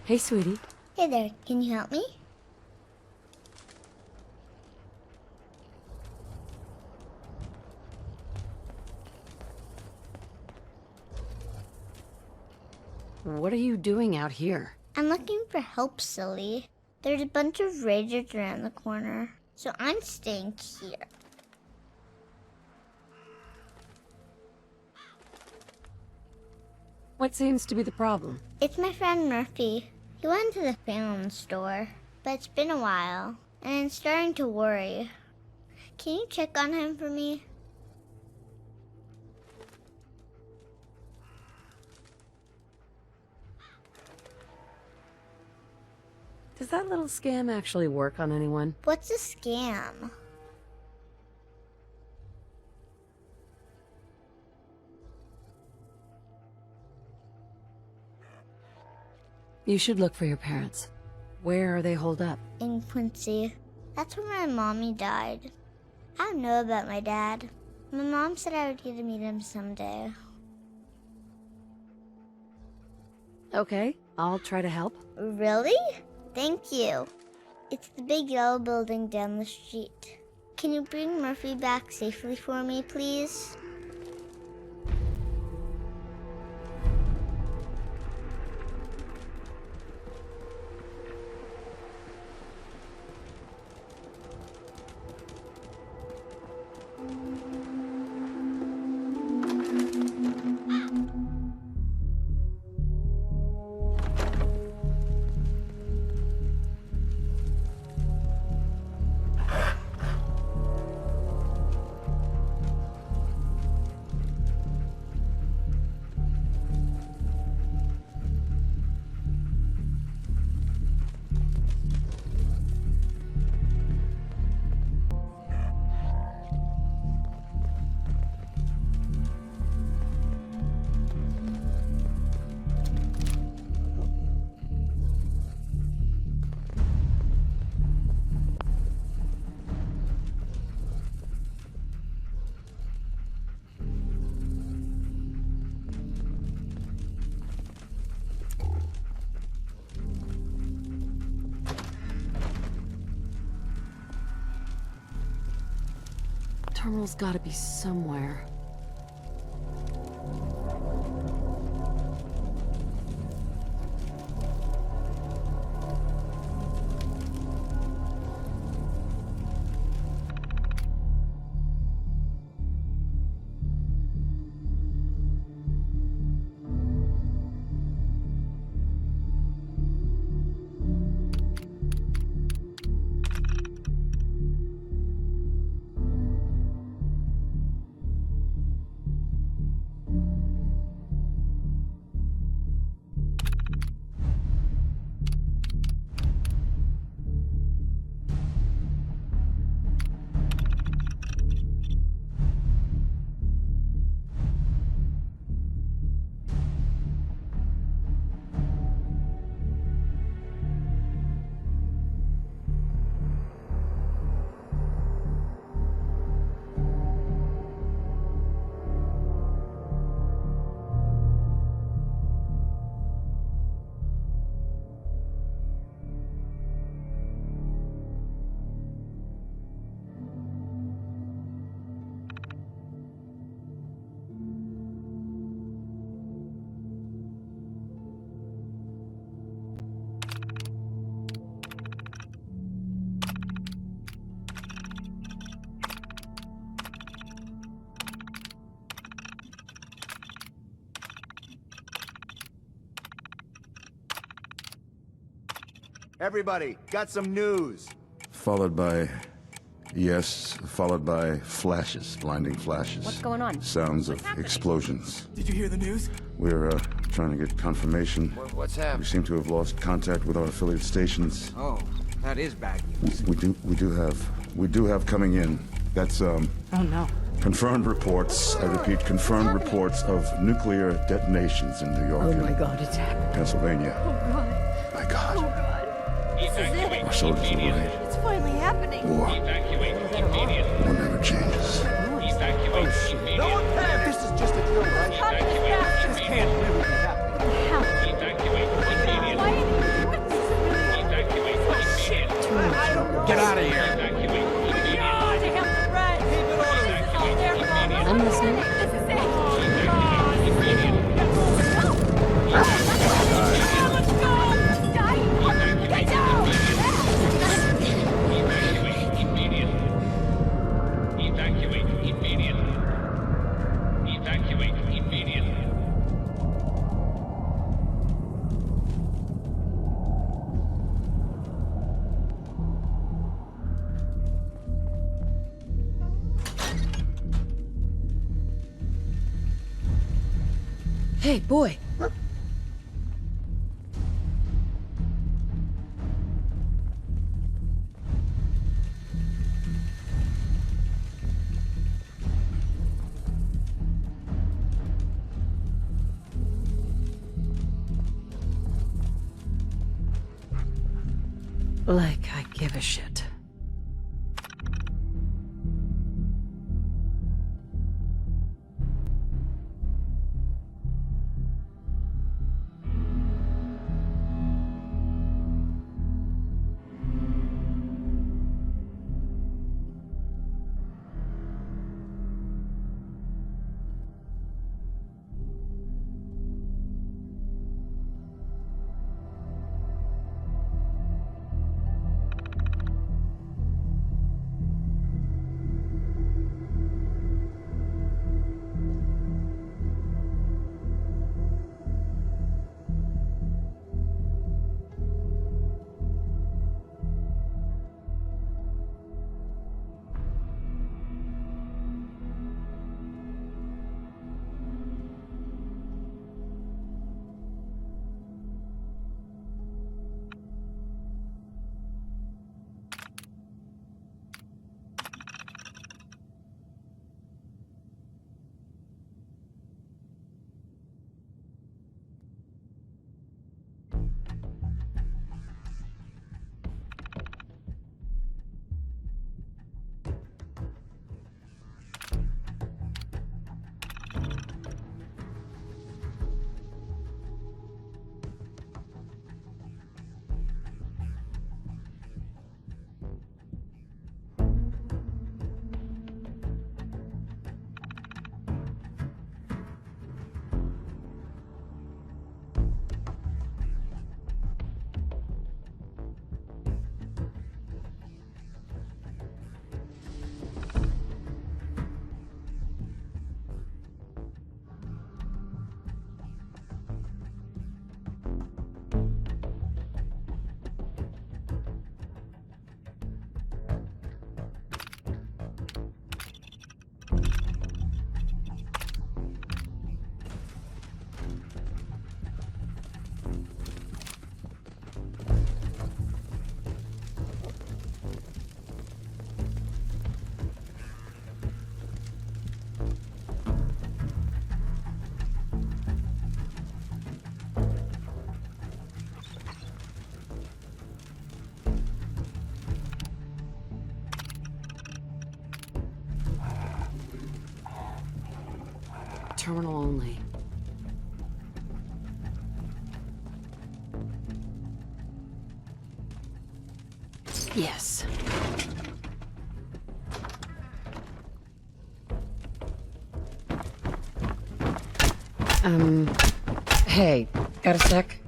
Hey, sweetie. Hey there, can you help me? What are you doing out here? I'm looking for help, silly. There's a bunch of raiders around the corner, so I'm staying here. What seems to be the problem? It's my friend Murphy. He went to the Phantom store, but it's been a while, and I'm starting to worry. Can you check on him for me? Does that little scam actually work on anyone? What's a scam? You should look for your parents. Where are they holed up? In Quincy. That's where my mommy died. I don't know about my dad. My mom said I would get to meet him someday. Okay, I'll try to help. Really? Thank you. It's the big yellow building down the street. Can you bring Murphy back safely for me, please? Terminal's gotta be somewhere. Everybody, got some news. Followed by... Yes, followed by flashes, blinding flashes. What's going on? Sounds of explosions. Did you hear the news? We're, trying to get confirmation. What's We happening? seem to have lost contact with our affiliate stations. Oh, that is bad news. We do have coming in. That's, Oh no. confirmed reports, I repeat, confirmed reports of nuclear detonations in New York Oh my and god, it's happening. Pennsylvania. Oh god. My God. Oh god. This is it. Our soldiers are right. It's finally happening. War never changes. No one can! This is just a drill, right? How did this happen? This can't really be happening. How? Why? I'm listening. This is it! Let's go! Die! Get down! Evacuate immediately. Evacuate immediately. Hey, boy. Like I give a shit. Terminal only. Yes. Hey, got a sec?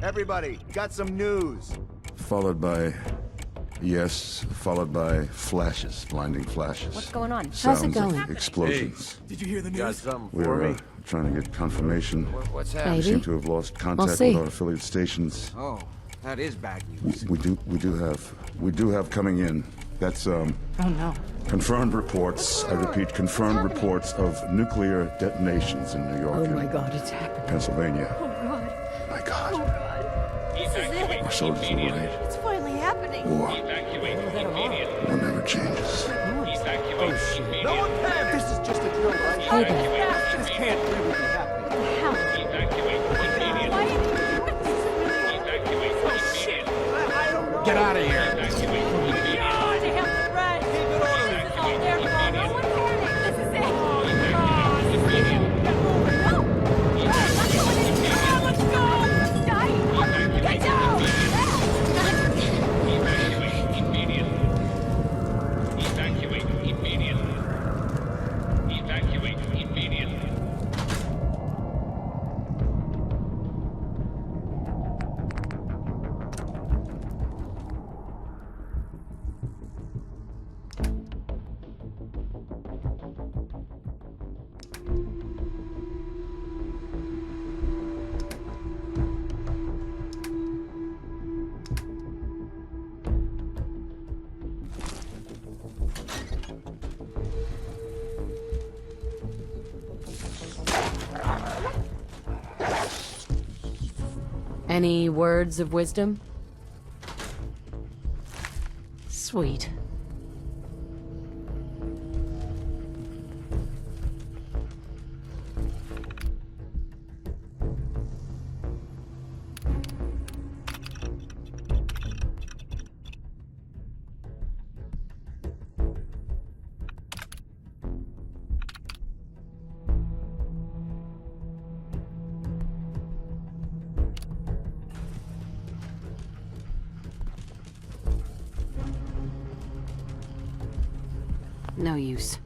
Everybody, got some news. Followed by... Yes, followed by flashes, blinding flashes. What's going on? Sounds How's it going? of explosions. Did you hear the news? Got something for We're me? trying to get confirmation. What's happening? We Maybe. seem to have lost contact see. with our affiliate stations. Oh, that is bad news. We do have coming in. That's Oh no. confirmed reports. I repeat, confirmed reports of nuclear detonations in New York Oh my and god, it's happening. Pennsylvania. Oh, God. My God, This is it. our soldiers are worried. It's finally happening. War Evacuate immediately. never changes. Evacuate immediately. No one panic! This is just a drill, right? Hey there. This can't really be happening. Hell. Evacuate immediately. Why didn't you do it? Evacuate immediately. I don't know. Get out of here! Evacuate immediately. Oh, to help the run. This is all their fault. No one panic. This is it. Oh, this is it. Get moving. No. No, not going in. Come on, let's go. Die. Get down. Evacuate immediately. Evacuate immediately. Evacuate immediately. Any words of wisdom? Sweet. No use.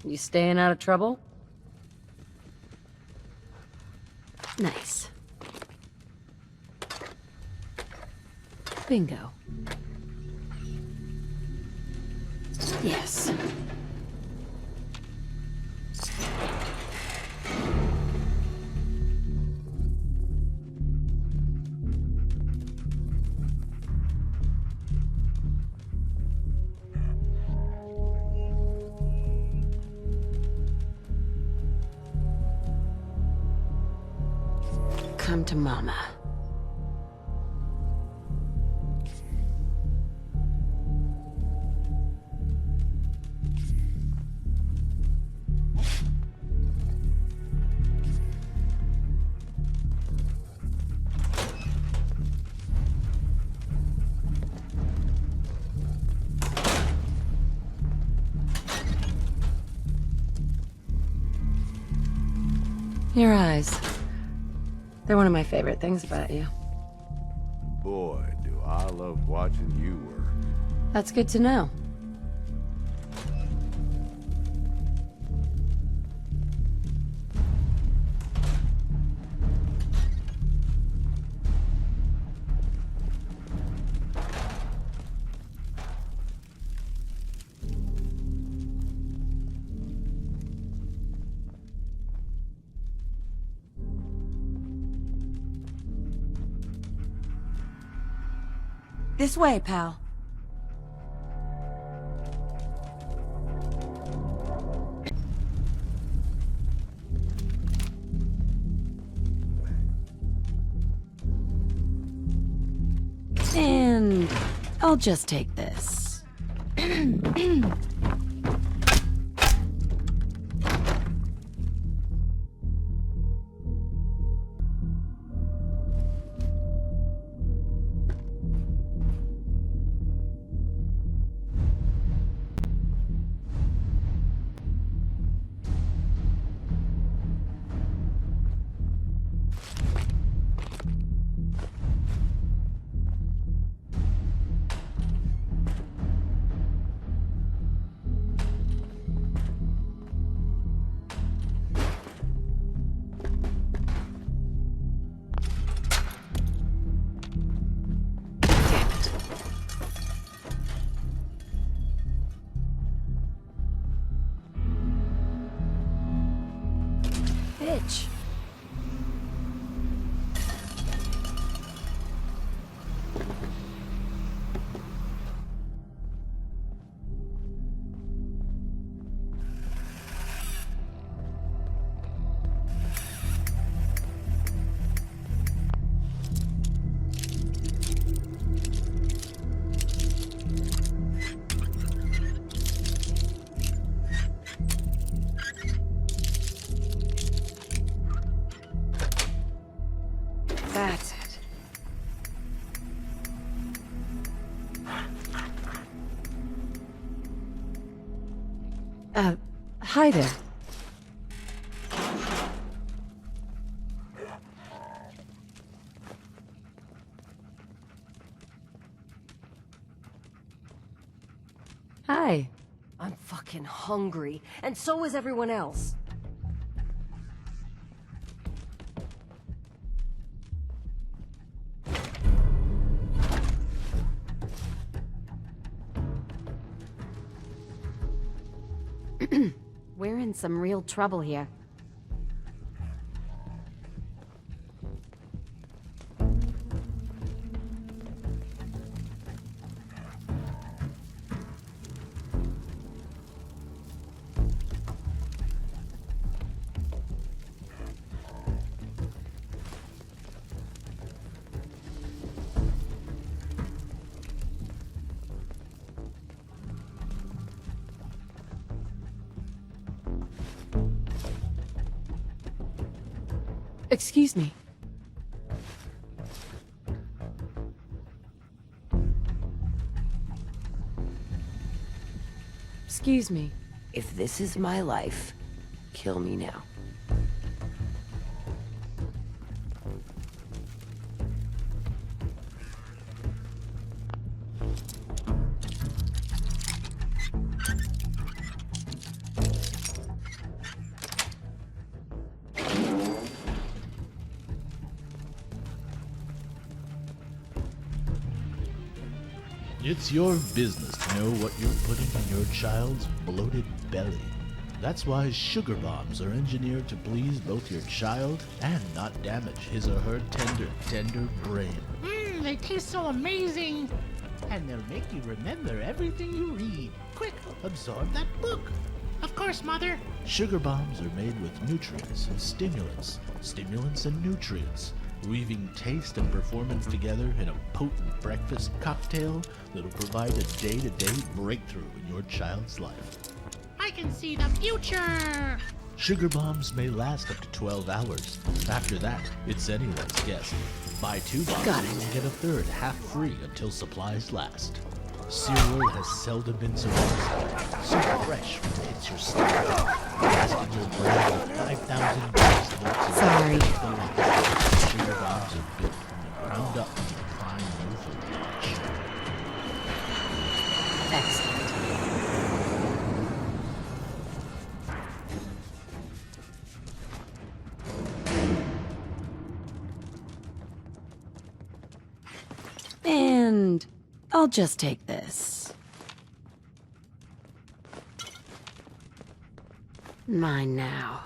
You staying out of trouble? Nice. Bingo. Yes. Come to Mama. Your eyes. They're one of my favorite things about you. Boy, do I love watching you work. That's good to know. This way, pal. And I'll just take this. Damn it. Bitch. That's it. Hi there. Hi. I'm fucking hungry, and so is everyone else. We're in some real trouble here. Excuse me. Excuse me. If this is my life, kill me now. It's your business to know what you're putting in your child's bloated belly. That's why sugar bombs are engineered to please both your child and not damage his or her tender brain. They taste so amazing. And they'll make you remember everything you read. Quick, absorb that book. Of course, Mother. Sugar bombs are made with nutrients and stimulants and nutrients, weaving taste and performance together in a potent breakfast cocktail that'll provide a day-to-day breakthrough in your child's life. I can see the future. Sugar bombs may last up to 12 hours. After that, it's anyone's guess. Buy 2 boxes Got it. and get a third half free until supplies last. Cereal has seldom been so tasty, so fresh when it hits your stomach, blasting your brain with 5,000 years of Sorry. Sugar bombs are built from the ground up to define you for lunch. Excellent. And I'll just take this. Mine now.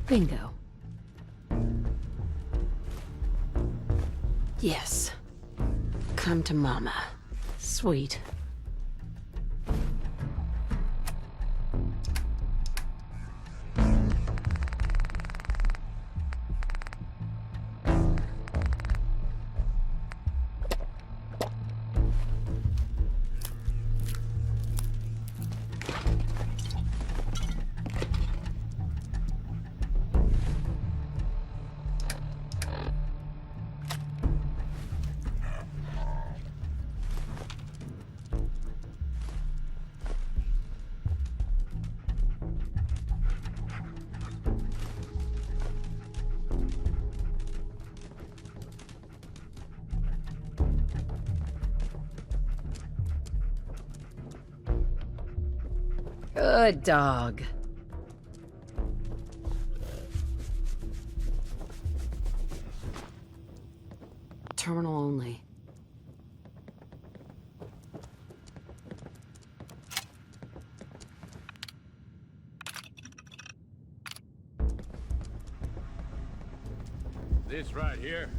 Bingo. Yes. Come to Mama. Sweet. Good dog. Terminal only. This right here,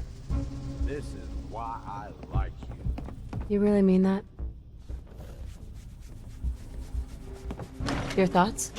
this is why I like you. You really mean that? Your thoughts?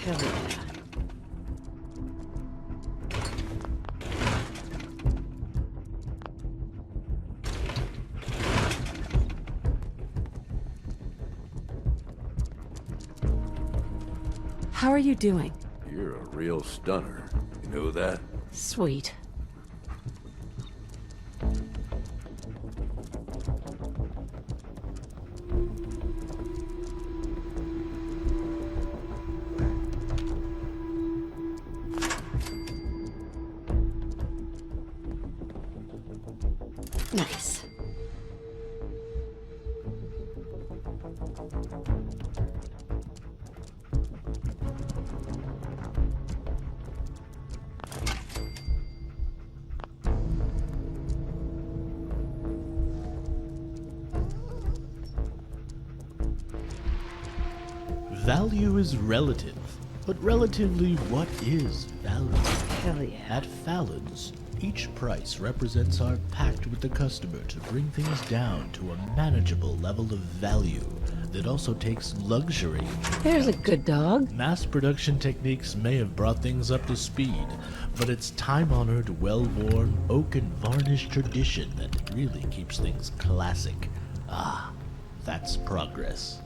Hell yeah. How are you doing? You're a real stunner. You know that? Sweet. Nice. Value is relative, but relatively, what is value? Hell yeah. At Fallon's, each price represents our pact with the customer to bring things down to a manageable level of value that also takes luxury into There's a account. good dog. Mass production techniques may have brought things up to speed, but it's time-honored, well-worn, oak and varnish tradition that really keeps things classic. Ah, that's progress.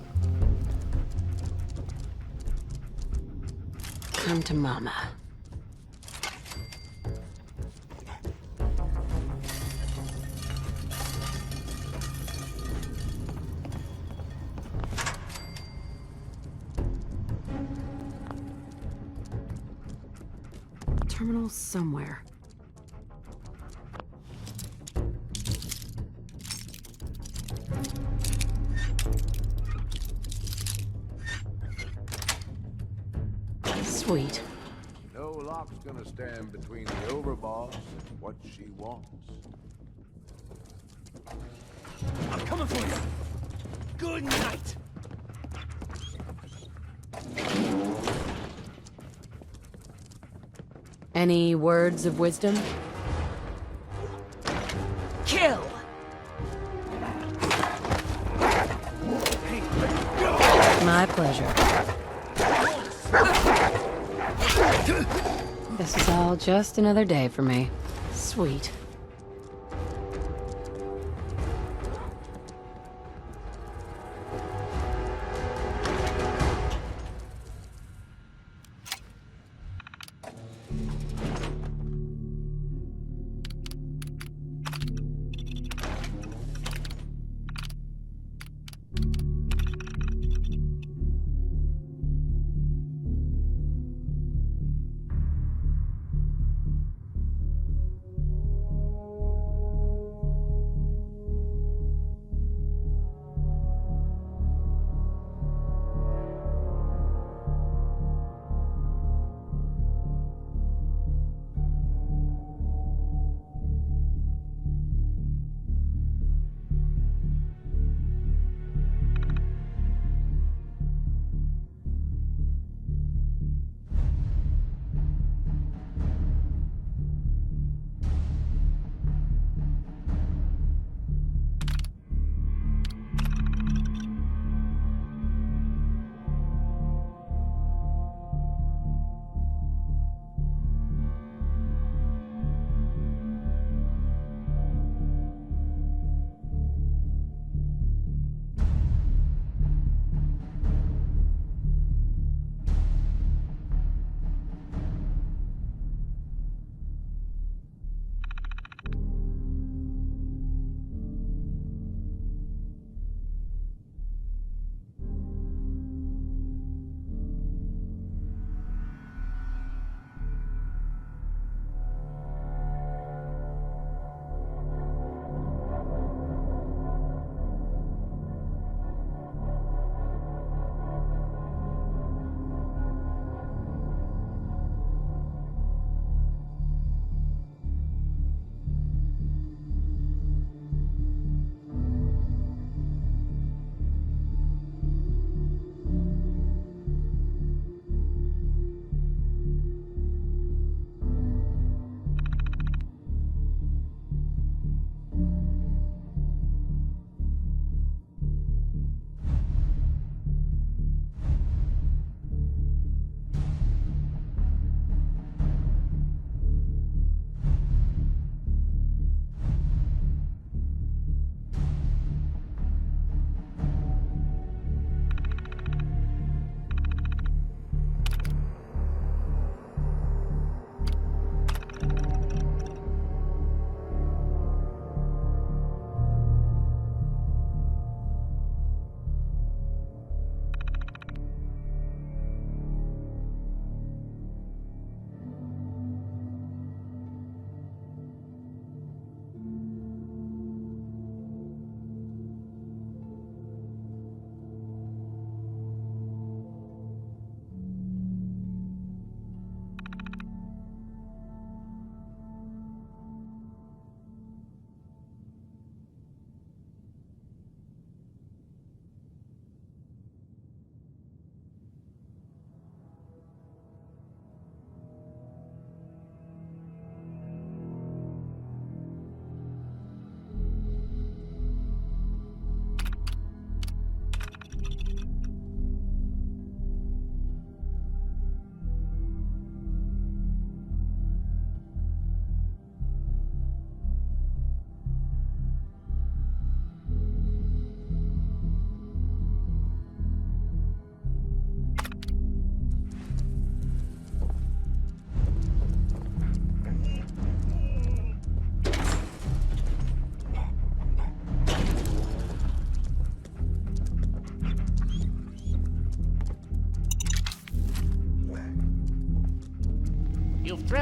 Come to mama. Terminal somewhere. Sweet. No lock's gonna stand between the overboss and what she wants. I'm coming for you. Good night. Any words of wisdom? Kill. My pleasure. This is all just another day for me. Sweet.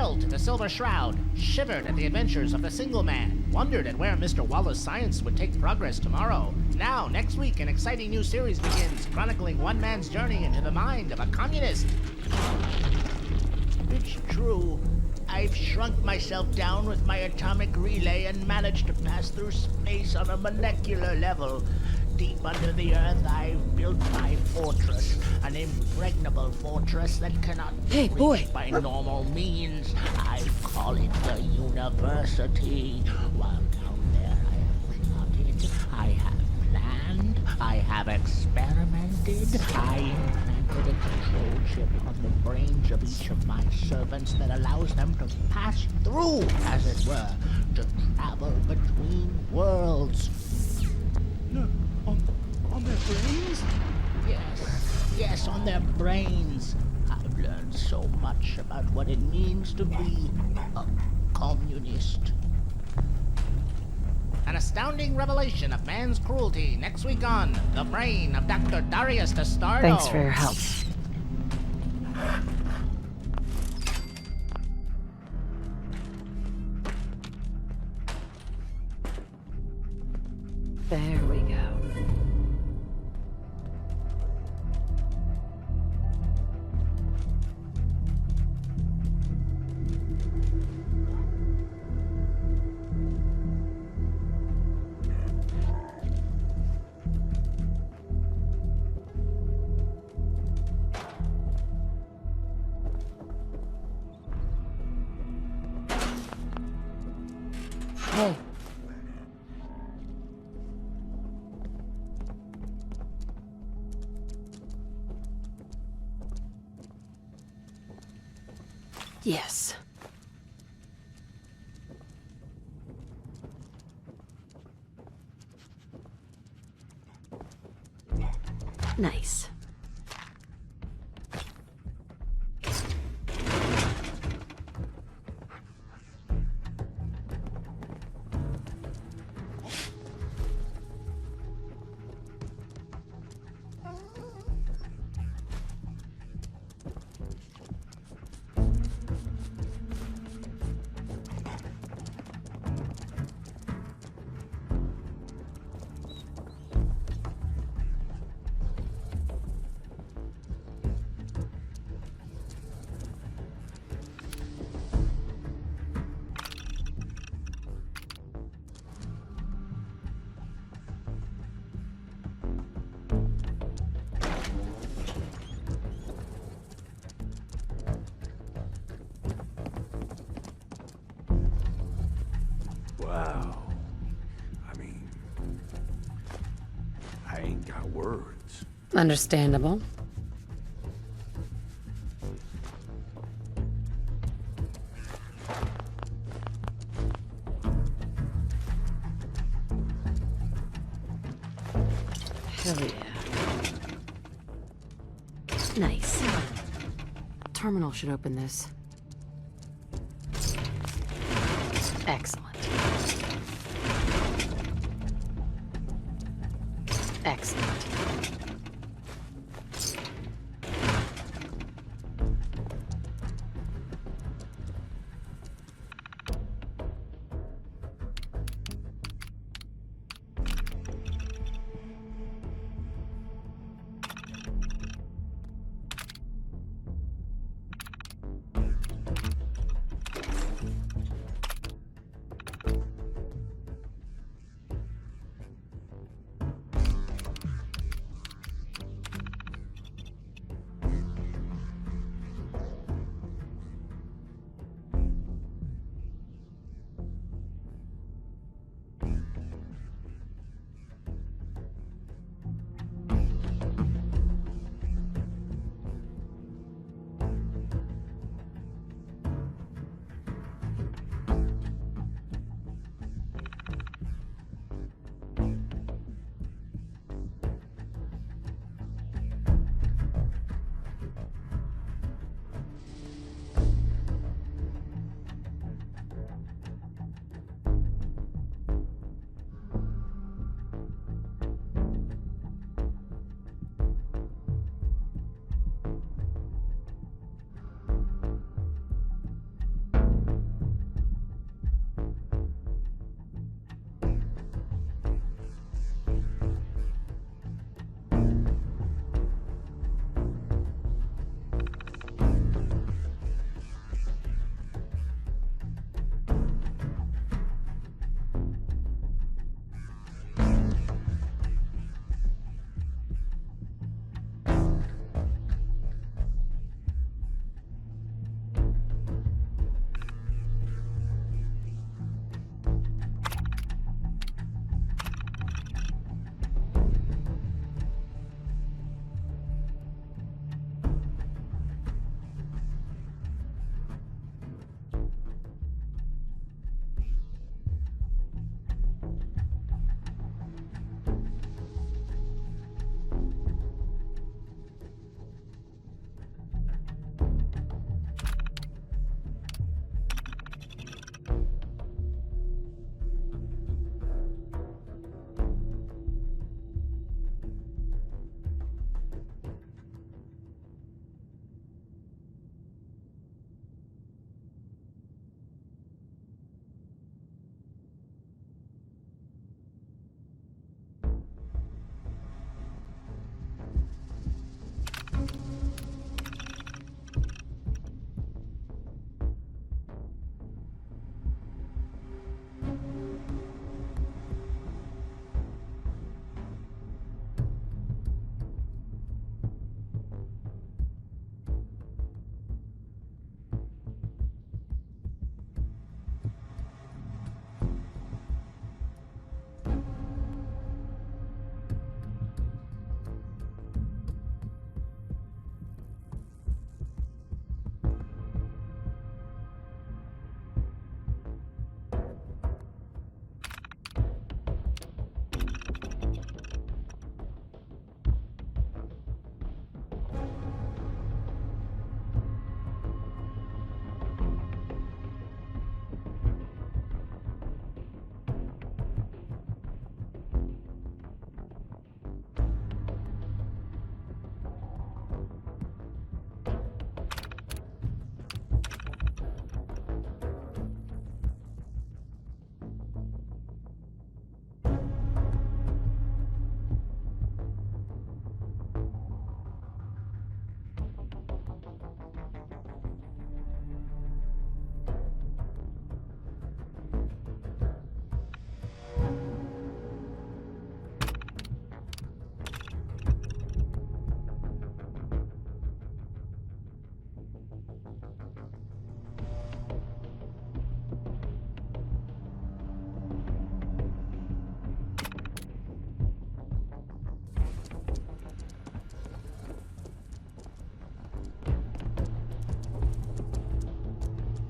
thrilled to the Silver Shroud, shivered at the adventures of the single man, wondered at where Mr. Wallace's science would take progress tomorrow. Now, next week, an exciting new series begins, chronicling one man's journey into the mind of a communist. It's true. I've shrunk myself down with my atomic relay and managed to pass through space on a molecular level. Deep under the earth, I've built my fortress, an impregnable fortress that cannot be reached by normal means. I call it the University. While down there, I have plotted, I have planned, I have experimented, I implanted a control chip on the brains of each of my servants that allows them to pass through, as it were, to travel between worlds. No, on their brains? Yes, on their brains. I've learned so much about what it means to be a communist. An astounding revelation of man's cruelty next week on The Brain of Dr. Darius Destardo. Thanks for your help. There we go. Hey. Yes. Nice. Wow. I mean, I ain't got words. Understandable. Hell yeah. Nice. Terminal should open this. Excellent. Excellent.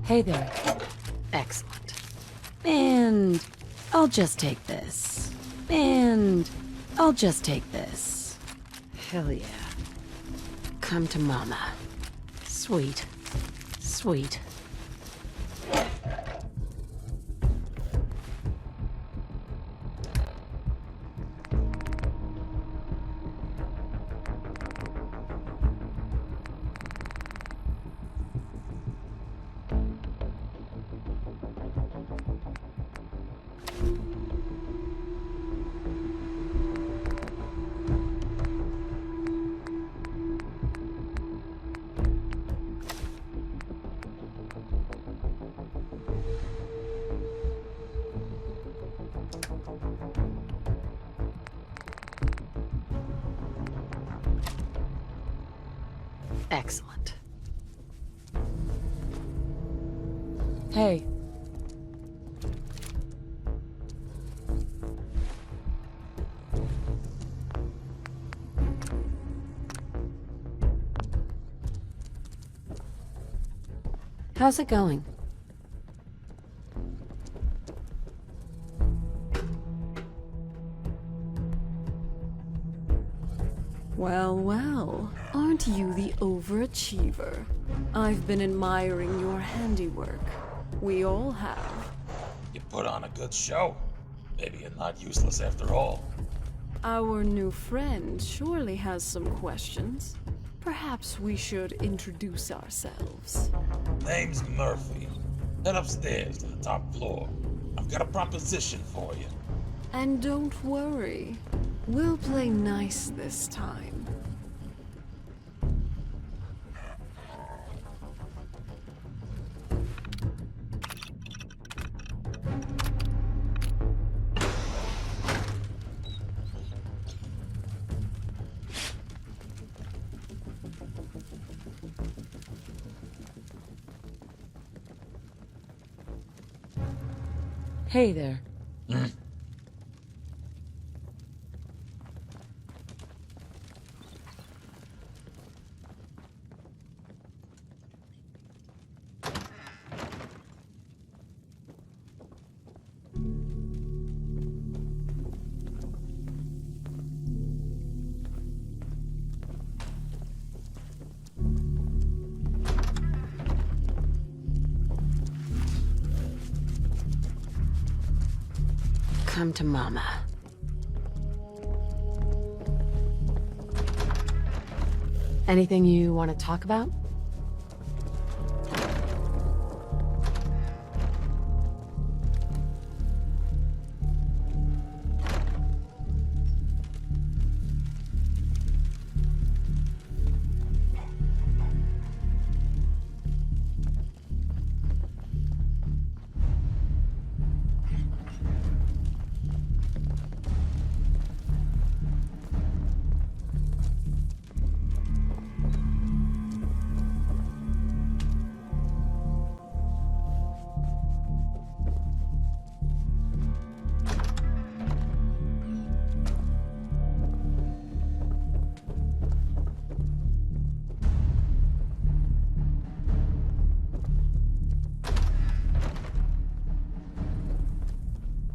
Hey there. Excellent. And I'll just take this. And I'll just take this. Hell yeah. Come to mama. Sweet. Sweet. Excellent. Hey. How's it going? Well, well, aren't you the overachiever? I've been admiring your handiwork. We all have. You put on a good show. Maybe you're not useless after all. Our new friend surely has some questions. Perhaps we should introduce ourselves. Name's Murphy. Head upstairs to the top floor. I've got a proposition for you. And don't worry, we'll play nice this time. Hey there. Come to mama. Anything you want to talk about?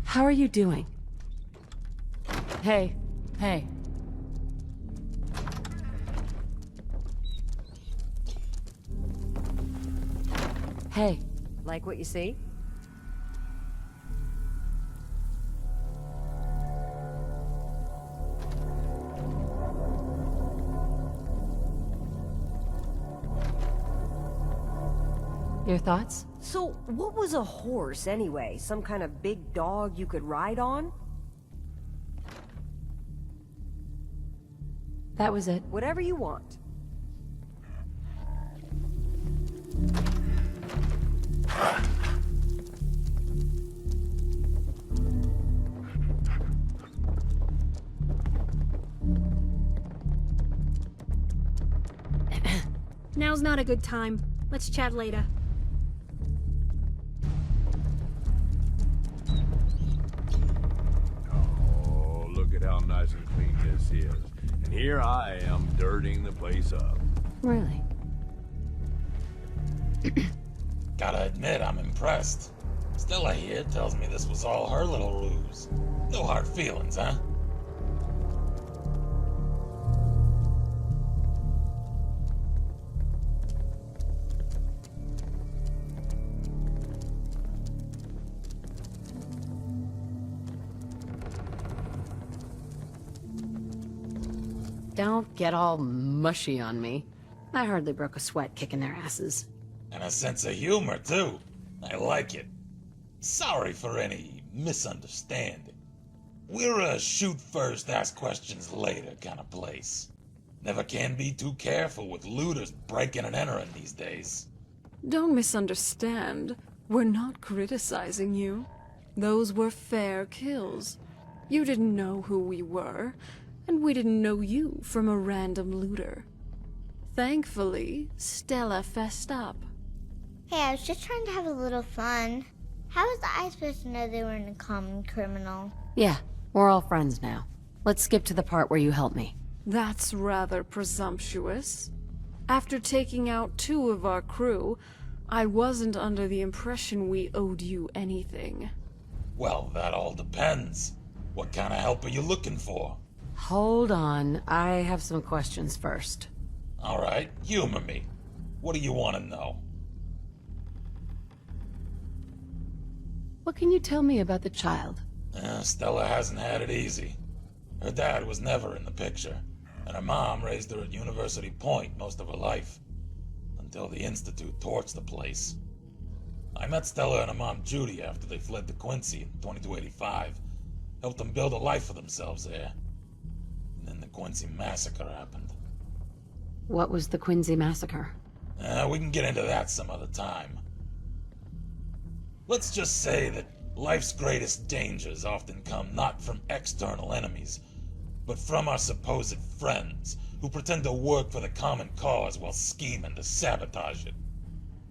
How are you doing? Hey, hey. Hey. Like what you see? Your thoughts? So, what was a horse anyway? Some kind of big dog you could ride on? That was it. Whatever you want. Now's not a good time. Let's chat later. Oh, look at how nice and clean this is. And here I am dirtying the place up. Really? Gotta admit, I'm impressed. Stella here tells me this was all her little ruse. No hard feelings, huh? Don't get all mushy on me. I hardly broke a sweat kicking their asses. And a sense of humor, too. I like it. Sorry for any misunderstanding. We're a shoot first, ask questions later kind of place. Never can be too careful with looters breaking and entering these days. Don't misunderstand. We're not criticizing you. Those were fair kills. You didn't know who we were, and we didn't know you from a random looter. Thankfully, Stella fessed up. Hey, I was just trying to have a little fun. How was I supposed to know they weren't a common criminal? Yeah, we're all friends now. Let's skip to the part where you help me. That's rather presumptuous. After taking out 2 of our crew, I wasn't under the impression we owed you anything. Well, that all depends. What kind of help are you looking for? Hold on, I have some questions first. All right, humor me. What do you want to know? What can you tell me about the child? Stella hasn't had it easy. Her dad was never in the picture, and her mom raised her at University Point most of her life, until the Institute torched the place. I met Stella and her mom Judy after they fled to Quincy in 2285, helped them build a life for themselves there. And then the Quincy massacre happened. What was the Quincy massacre? We can get into that some other time. Let's just say that life's greatest dangers often come not from external enemies, but from our supposed friends who pretend to work for the common cause while scheming to sabotage it.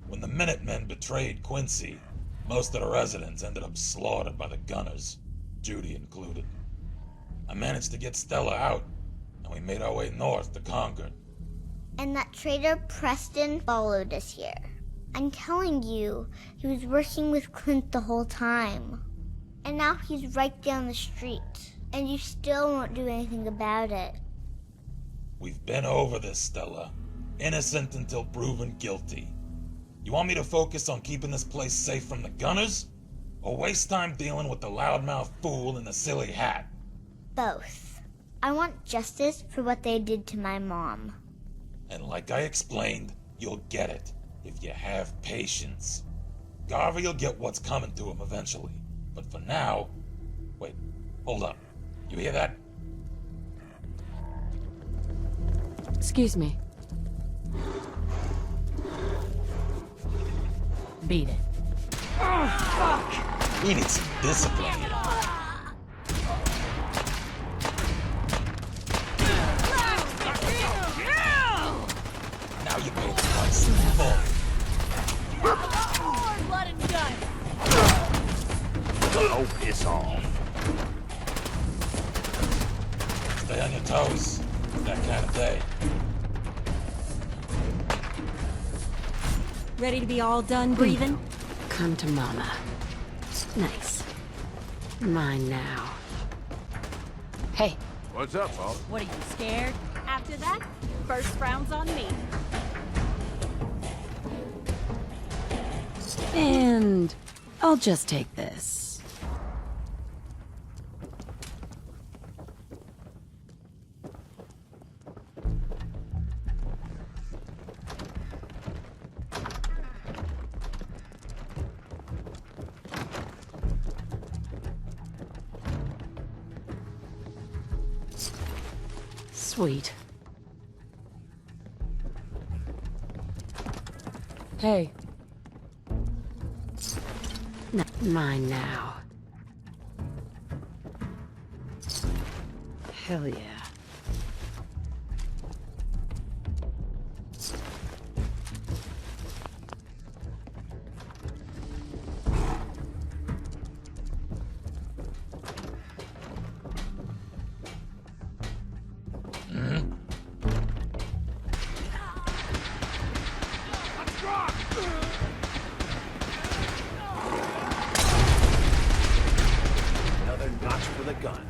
When the Minutemen betrayed Quincy, most of the residents ended up slaughtered by the gunners, Judy included. I managed to get Stella out, and we made our way north to Concord. And that traitor Preston followed us here. I'm telling you, he was working with Clint the whole time. And now he's right down the street. And you still won't do anything about it. We've been over this, Stella. Innocent until proven guilty. You want me to focus on keeping this place safe from the gunners? Or waste time dealing with the loudmouth fool in the silly hat? Both. I want justice for what they did to my mom. And like I explained, you'll get it. If you have patience. Garvey will get what's coming to him eventually. But for now... Wait, hold up. You hear that? Excuse me. Beat it. Fuck! We need some discipline here. Now you pay the price in full. Blood and guts. Oh, piss off. Stay on your toes. That kind of day. Ready to be all done breathing? Come to mama. Nice. Mine now. Hey. What's up, Paul? What are you, scared? After that, first round's on me. And I'll just take this. Sweet. Hey. Mine now. Hell yeah. gun.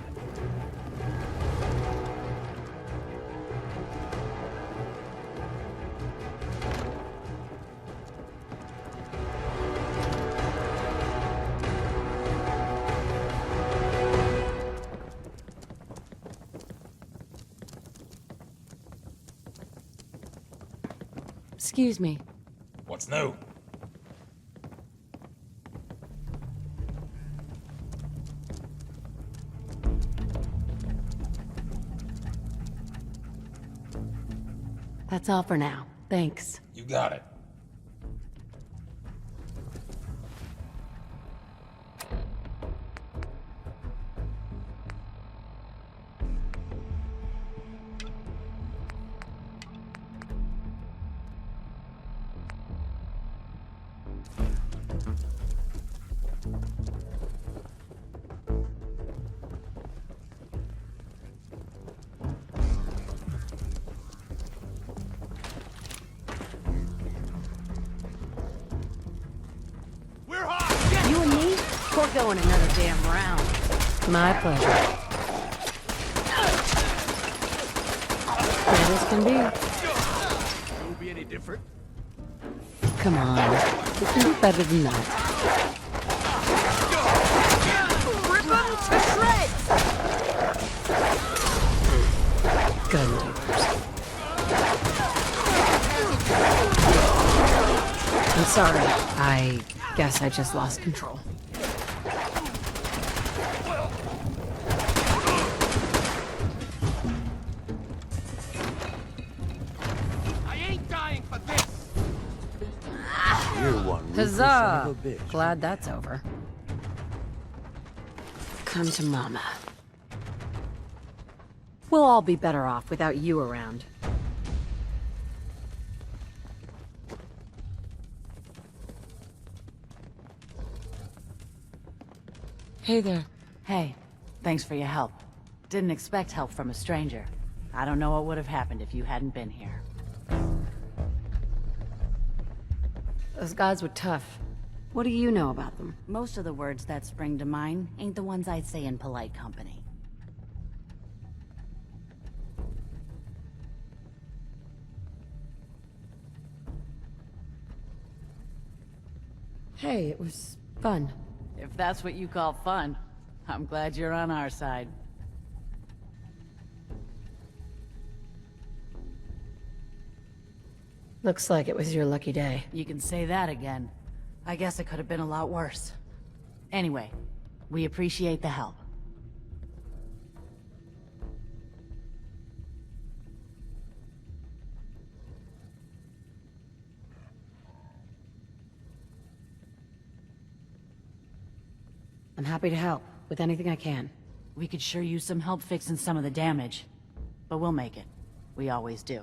Excuse me. What's new? That's all for now. Thanks. You got it. You and me? We're going another damn round. My pleasure. Clear as can be. Won't be any different. Come on. We can do better than that. Rip them to shreds! Gun dealers. I'm sorry. I guess I just lost control. I ain't dying for this. You're one ruthless son Huzzah! of a bitch. Glad that's over. Come to Mama. We'll all be better off without you around. Hey there. Hey, thanks for your help. Didn't expect help from a stranger. I don't know what would have happened if you hadn't been here. Those guys were tough. What do you know about them? Most of the words that spring to mind ain't the ones I'd say in polite company. Hey, it was fun. If that's what you call fun, I'm glad you're on our side. Looks like it was your lucky day. You can say that again. I guess it could have been a lot worse. Anyway, we appreciate the help. I'm happy to help with anything I can. We could sure use some help fixing some of the damage. But we'll make it. We always do.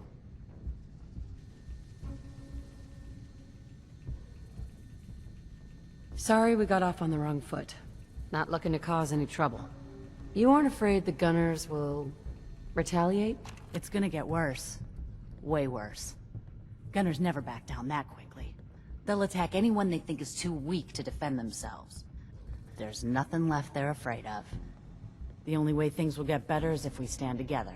Sorry we got off on the wrong foot. Not looking to cause any trouble. You aren't afraid the gunners will retaliate? It's gonna get worse. Way worse. Gunners never back down that quickly. They'll attack anyone they think is too weak to defend themselves. There's nothing left they're afraid of. The only way things will get better is if we stand together.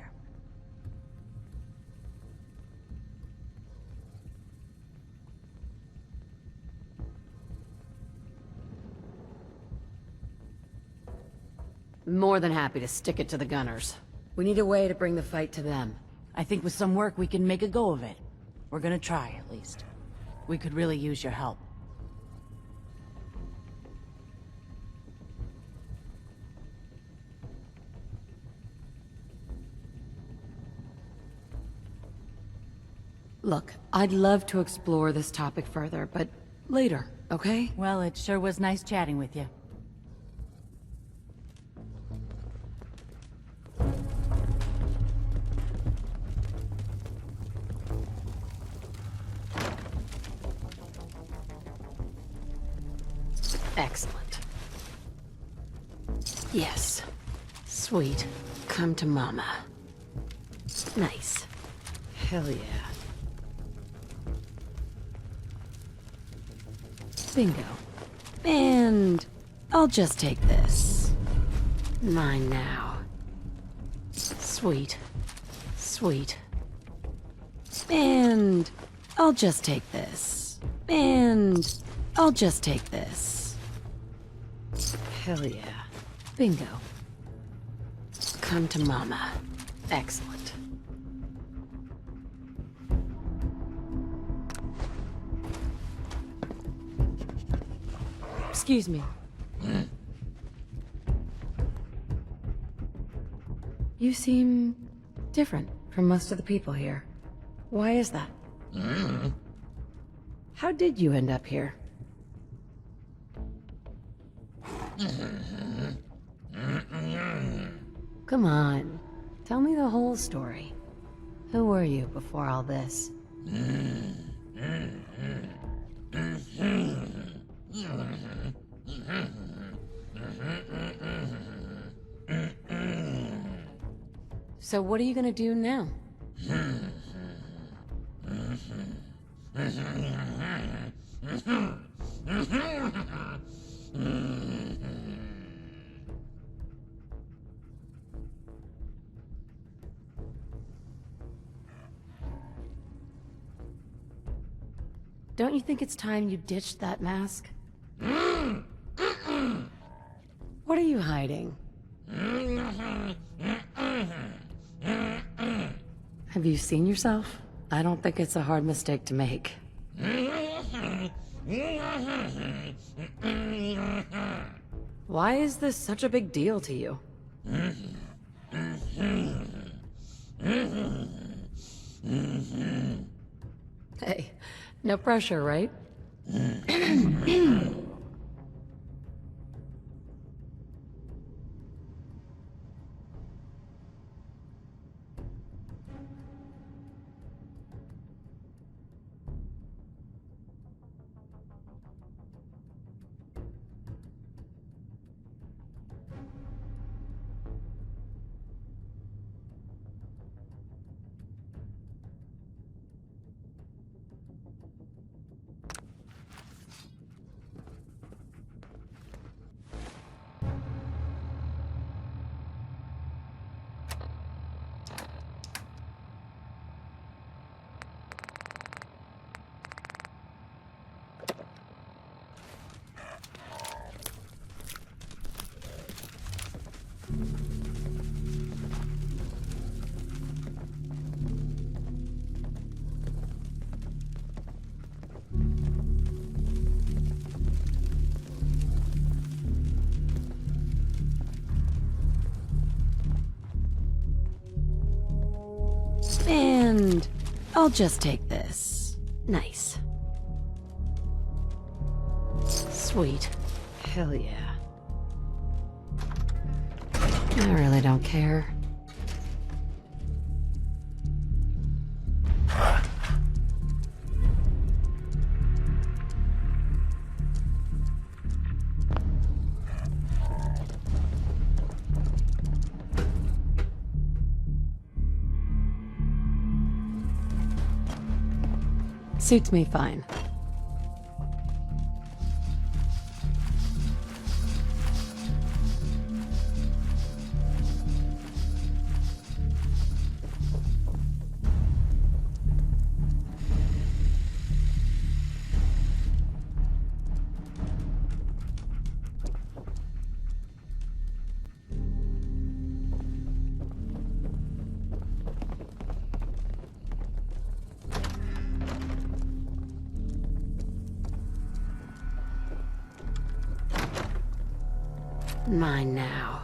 More than happy to stick it to the gunners. We need a way to bring the fight to them. I think with some work we can make a go of it. We're gonna try, at least. We could really use your help. Look, I'd love to explore this topic further, but later, okay? Well, it sure was nice chatting with you. Excellent. Yes. Sweet. Come to Mama. Nice. Hell yeah. Bingo. And I'll just take this. Mine now. Sweet. Sweet. And I'll just take this. And I'll just take this. Hell yeah. Bingo. Come to mama. Excellent. Excuse me. You seem different from most of the people here. Why is that? How did you end up here? Come on. Tell me the whole story. Who were you before all this? So what are you gonna do now? Don't you think it's time you ditched that mask? What are you hiding? Have you seen yourself? I don't think it's a hard mistake to make. Why is this such a big deal to you? Hey, no pressure, right? And I'll just take this. Nice. Sweet. Hell yeah. I really don't care. Suits me fine. Mine now.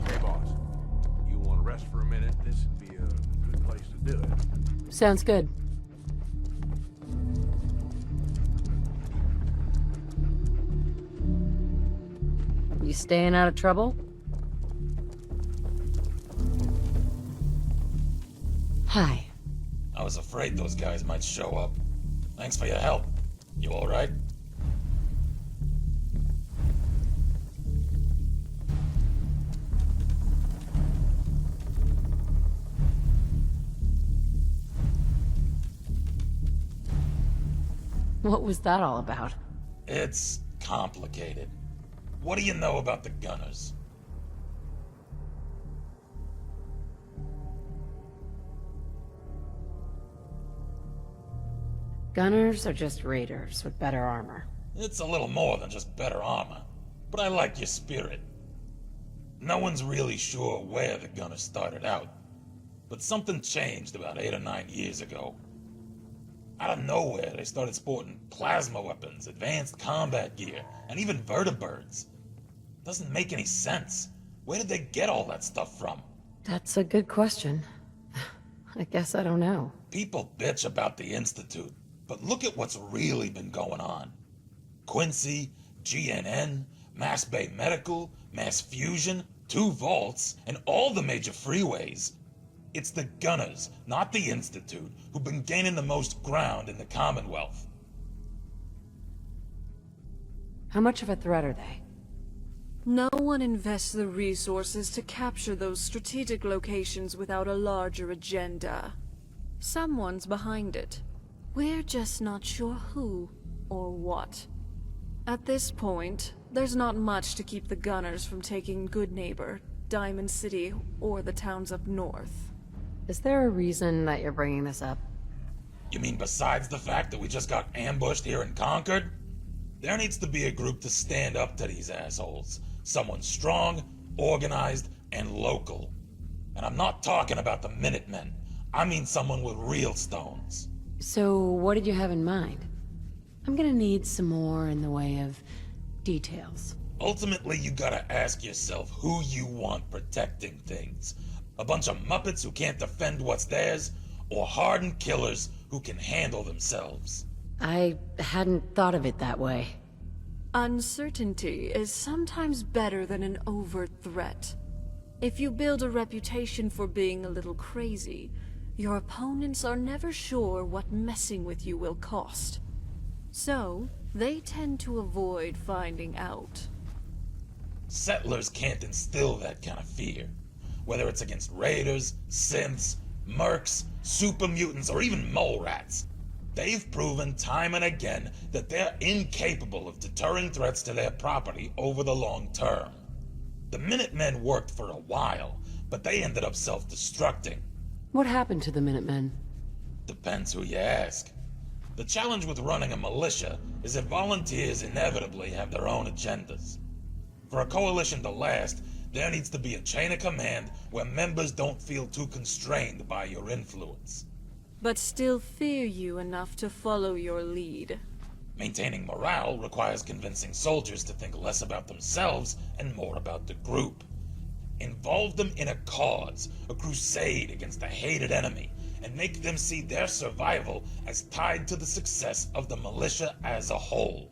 Hey, boss. You want to rest for a minute? This would be a good place to do it. Sounds good. You staying out of trouble? Hi. I was afraid those guys might show up. Thanks for your help. You alright? What was that all about? It's complicated. What do you know about the Gunners? Gunners are just raiders with better armor. It's a little more than just better armor, but I like your spirit. No one's really sure where the Gunners started out, but something changed about 8 or 9 years ago. Out of nowhere, they started sporting plasma weapons, advanced combat gear, and even vertibirds. Doesn't make any sense. Where did they get all that stuff from? That's a good question. I guess I don't know. People bitch about the Institute, but look at what's really been going on. Quincy, GNN, Mass Bay Medical, Mass Fusion, 2 vaults, and all the major freeways. It's the Gunners, not the Institute, who've been gaining the most ground in the Commonwealth. How much of a threat are they? No one invests the resources to capture those strategic locations without a larger agenda. Someone's behind it. We're just not sure who or what. At this point, there's not much to keep the Gunners from taking Good Neighbor, Diamond City, or the towns up north. Is there a reason that you're bringing this up? You mean besides the fact that we just got ambushed here in Concord? There needs to be a group to stand up to these assholes. Someone strong, organized, and local. And I'm not talking about the Minutemen. I mean someone with real stones. So, what did you have in mind? I'm gonna need some more in the way of details. Ultimately, you gotta ask yourself who you want protecting things. A bunch of Muppets who can't defend what's theirs, or hardened killers who can handle themselves. I hadn't thought of it that way. Uncertainty is sometimes better than an overt threat. If you build a reputation for being a little crazy, your opponents are never sure what messing with you will cost. So, they tend to avoid finding out. Settlers can't instill that kind of fear. Whether it's against raiders, synths, mercs, super mutants, or even mole rats. They've proven time and again that they're incapable of deterring threats to their property over the long term. The Minutemen worked for a while, but they ended up self-destructing. What happened to the Minutemen? Depends who you ask. The challenge with running a militia is that volunteers inevitably have their own agendas. For a coalition to last, there needs to be a chain of command where members don't feel too constrained by your influence. But still fear you enough to follow your lead. Maintaining morale requires convincing soldiers to think less about themselves and more about the group. Involve them in a cause, a crusade against a hated enemy, and make them see their survival as tied to the success of the militia as a whole.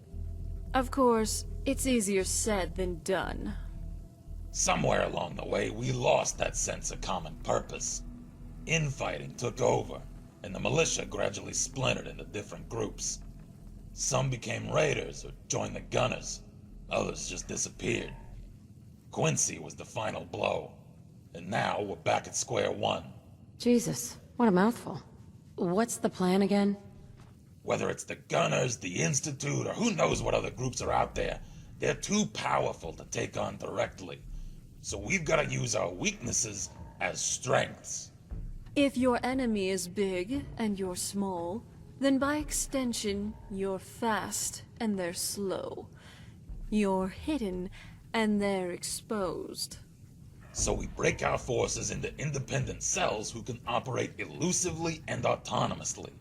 Of course, it's easier said than done. Somewhere along the way, we lost that sense of common purpose. Infighting took over, and the militia gradually splintered into different groups. Some became raiders or joined the Gunners. Others just disappeared. Quincy was the final blow, and now we're back at square one. Jesus, what a mouthful. What's the plan again? Whether it's the Gunners, the Institute, or who knows what other groups are out there, they're too powerful to take on directly. So we've got to use our weaknesses as strengths. If your enemy is big and you're small, then by extension, you're fast and they're slow. You're hidden and they're exposed. So we break our forces into independent cells who can operate elusively and autonomously,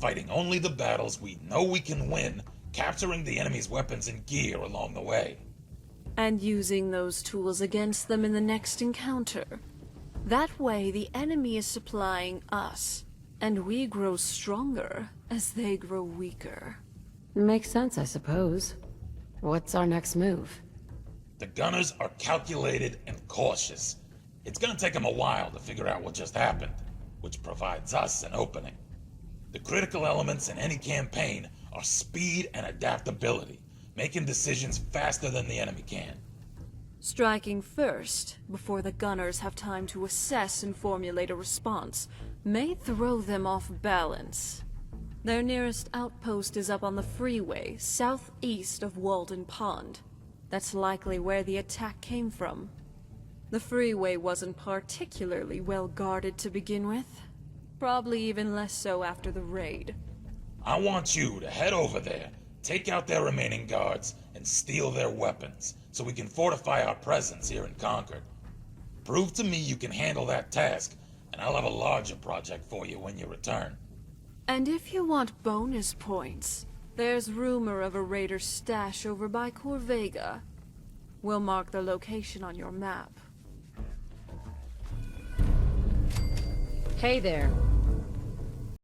fighting only the battles we know we can win, capturing the enemy's weapons and gear along the way. And using those tools against them in the next encounter. That way, the enemy is supplying us, and we grow stronger as they grow weaker. Makes sense, I suppose. What's our next move? The Gunners are calculated and cautious. It's gonna take them a while to figure out what just happened, which provides us an opening. The critical elements in any campaign are speed and adaptability, making decisions faster than the enemy can. Striking first, before the Gunners have time to assess and formulate a response, may throw them off balance. Their nearest outpost is up on the freeway, southeast of Walden Pond. That's likely where the attack came from. The freeway wasn't particularly well guarded to begin with. Probably even less so after the raid. I want you to head over there, take out their remaining guards, and steal their weapons, so we can fortify our presence here in Concord. Prove to me you can handle that task, and I'll have a larger project for you when you return. And if you want bonus points, there's rumor of a raider's stash over by Corvega. We'll mark the location on your map. Hey there.